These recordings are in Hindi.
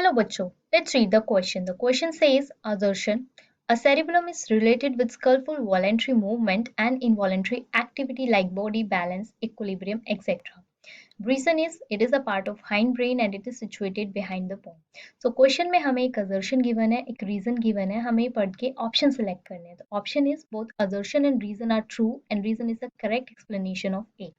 Hello, bachcho. Let's read the question. The question says, assertion. A cerebellum is related with skillful voluntary movement and involuntary activity like body balance, equilibrium, etc. Reason is it is a part of hindbrain and it is situated behind the pone. So question में हमें एक assertion given है, एक reason given है, हमें पढ़ के option select करने हैं. तो option is both assertion and reason are true and reason is the correct explanation of A.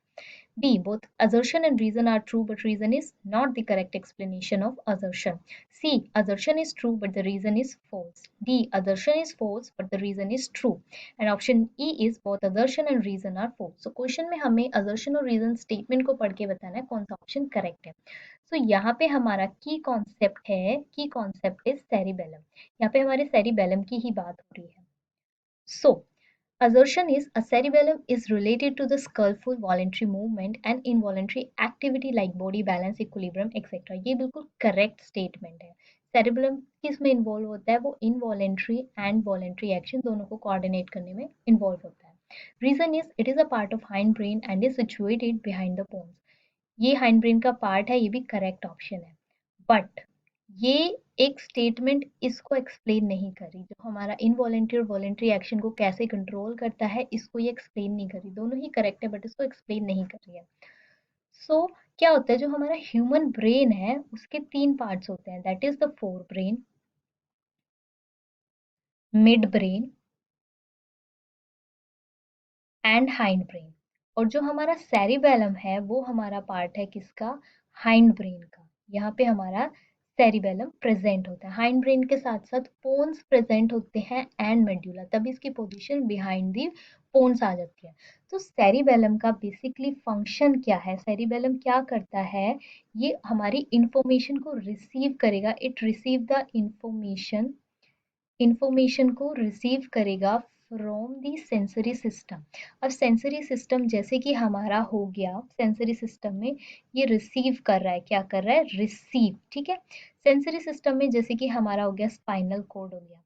B. Both assertion and reason are true, but reason is not the correct explanation of assertion. C. Assertion is true, but the reason is false. D. Assertion is false, but the reason is true. And option E is both assertion and reason are false. So question में हमें assertion और reason statement को पढ़ के बताना है कौन सा ऑप्शन करेक्ट है. So यहाँ पे हमारा की कॉन्सेप्ट है, की कॉन्सेप्ट इज सेरिबेलम. यहाँ पे हमारे सेरिबेलम की ही बात हो रही है. So assertion is a cerebellum is related to the skillful voluntary movement and involuntary activity like body balance, equilibrium, etc. ये बिल्कुल correct statement है. Cerebellum किस में involve होता है? वो involuntary and voluntary action दोनों को coordinate करने में involve होता है. Reason is it is a part of hindbrain and is situated behind the pons. ये hindbrain का part है, ये भी correct option है. But ये एक स्टेटमेंट इसको एक्सप्लेन नहीं करी. जो हमारा इनवॉलेंट्री और वॉलेंट्री एक्शन को कैसे कंट्रोल करता है इसको ये एक्सप्लेन नहीं करी. दोनों ही करेक्ट है बट इसको एक्सप्लेन नहीं कर रही है. सो क्या होता है, जो हमारा ह्यूमन ब्रेन है उसके 3 पार्ट्स होते हैं. That is the fore brain, mid brain and hind brain. और जो हमारा सेरिबेलम है वो हमारा पार्ट है किसका? हाइंड ब्रेन का. यहाँ पे हमारा सेरिबेलम प्रेजेंट होता है. हाइंड ब्रेन के साथ साथ पोन्स प्रेजेंट होते हैं एंड मेड्यूला, तभी इसकी पोजीशन बिहाइंड दी पोन्स आ जाती है. तो सेरिबेलम का बेसिकली फंक्शन क्या है? सेरिबेलम क्या करता है? ये हमारी इंफॉर्मेशन को रिसीव करेगा. इट रिसीव द इंफॉर्मेशन को रिसीव करेगा फ्रॉम दी सेंसरी सिस्टम. अब सेंसरी सिस्टम जैसे कि हमारा हो गया, सेंसरी सिस्टम में ये रिसीव कर रहा है. क्या कर रहा है? रिसीव. ठीक है. सेंसरी सिस्टम में जैसे कि हमारा हो गया स्पाइनल कोड हो गया.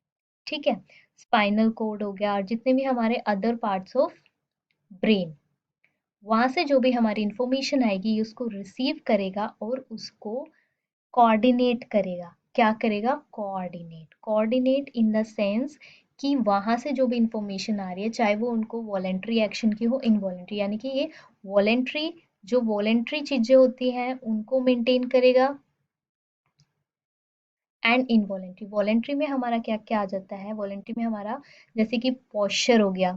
ठीक है. स्पाइनल कोड हो गया और जितने भी हमारे अदर पार्ट्स ऑफ ब्रेन, वहां से जो भी हमारी इंफॉर्मेशन आएगी उसको रिसीव करेगा और उसको कोऑर्डिनेट करेगा. क्या करेगा? Coordinate. Coordinate in the sense कि वहां से जो भी इंफॉर्मेशन आ रही है चाहे वो उनको वॉलेंट्री एक्शन की हो, इनवॉलेंट्री, यानी कि ये वॉलेंट्री, जो वॉलेंट्री चीजें होती हैं उनको मेंटेन करेगा एंड इनवॉलेंट्री. वॉलेंट्री में हमारा क्या क्या आ जाता है? वॉलेंट्री में हमारा जैसे कि पोस्चर हो गया.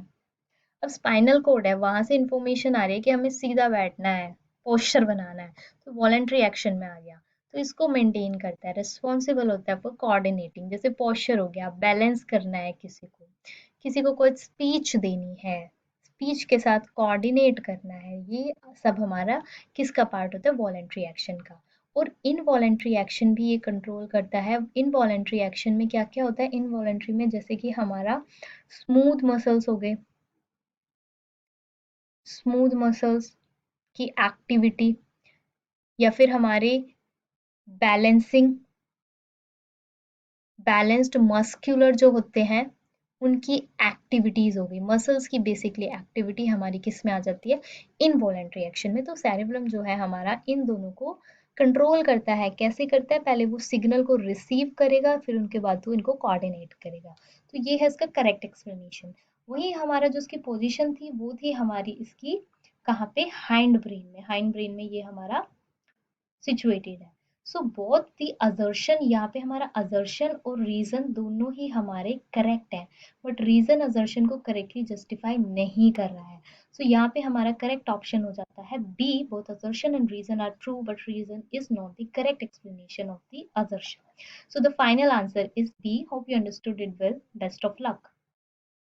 अब स्पाइनल कोड है, वहां से इंफॉर्मेशन आ रही है कि हमें सीधा बैठना है, पोस्चर बनाना है, तो वॉलेंट्री एक्शन में आ गया. तो इसको मेंटेन करता है, रिस्पॉन्सिबल होता है फॉर कोऑर्डिनेटिंग. जैसे पोस्चर हो गया, बैलेंस करना है किसी को कोई स्पीच देनी है, स्पीच के साथ कोऑर्डिनेट करना है, ये सब हमारा किसका पार्ट होता है? वॉलेंट्री एक्शन का. और इनवॉलेंट्री एक्शन भी ये कंट्रोल करता है. इनवॉलेंट्री एक्शन में क्या क्या होता है? इनवॉलेंट्री में जैसे कि हमारा स्मूथ मसल्स हो गए, स्मूथ मसल्स की एक्टिविटी, या फिर हमारे बैलेंसिंग, बैलेंस्ड मस्क्यूलर जो होते हैं उनकी एक्टिविटीज हो गई. मसल्स की बेसिकली एक्टिविटी हमारी किस में आ जाती है? इनवॉलेंट्री एक्शन में. तो सेरिबेलम जो है हमारा इन दोनों को कंट्रोल करता है. कैसे करता है? पहले वो सिग्नल को रिसीव करेगा, फिर उनके बाद वो इनको कोऑर्डिनेट करेगा. तो ये है इसका करेक्ट एक्सप्लेनेशन. वही हमारा जो इसकी पोजीशन थी वो थी हमारी इसकी कहाँ पे? हाइंड ब्रेन में. हाइंड ब्रेन में ये हमारा सिचुएटेड है. सो बोथ दी असर्शन, यहाँ पे हमारा असर्शन और रीजन दोनों ही हमारे करेक्ट है, बट रीजन असर्शन को करेक्टली जस्टिफाई नहीं कर रहा है. सो यहाँ पे हमारा करेक्ट ऑप्शन हो जाता है B. Both assertion and reason are true but reason is not the correct explanation of the assertion. So the final answer is B. Hope you understood it well. Best of luck.